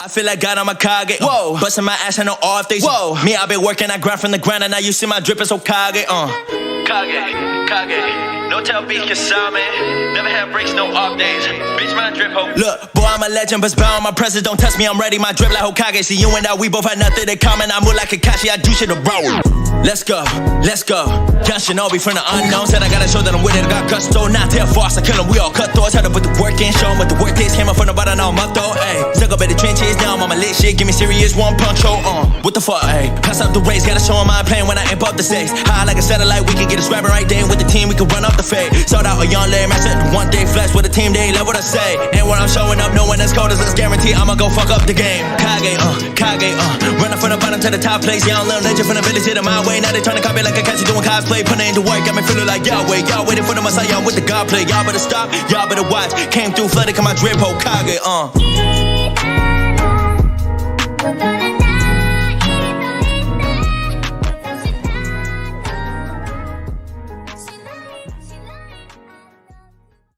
I feel like God, I'm a Kage. Whoa, busting my ass on no off days. Whoa, me, I've been working, I grind from the ground, and now you see my drip is so Kage. Kage. No tell beat Kasame. Never had breaks, no off days. Bitch, my drip hoe. Look, boy, I'm a legend, but bound my presence. Don't test me, I'm ready. My drip like Hokage. See you and I, we both had nothing in common. I move like Kakashi, I do shit to bro. Let's go. Young Shinobi from the unknown. Said I gotta show that I'm with it. I got gusto, not tell false. I kill them, we all cut thoughts. Had to put the work in, show them what the work is. Came up from the bottom, now I'm up though. Ayy, stuck up in the trenches, now I'm on my lit shit. Give me serious one punch, what the fuck, ayy? Pass up the race, gotta show them my plane when I amp up the stakes. High like a satellite, we can get a scrapping right there. With the team, we can run up the fade. Sold out a young lame, I said one day flex with a team, they love what I say. And when I'm showing up, no one as cold as us guarantee I'ma go fuck up the game. Kage, running from the bottom to the top place. Young little legend from the village, hit my way. Now they tryna copy like a catchy doing cosplay. Putting into work, got me feeling like Yahweh. Y'all waiting for the Messiah with the God play. Y'all better stop, y'all better watch. Came through flooded, come my drip, Hokage,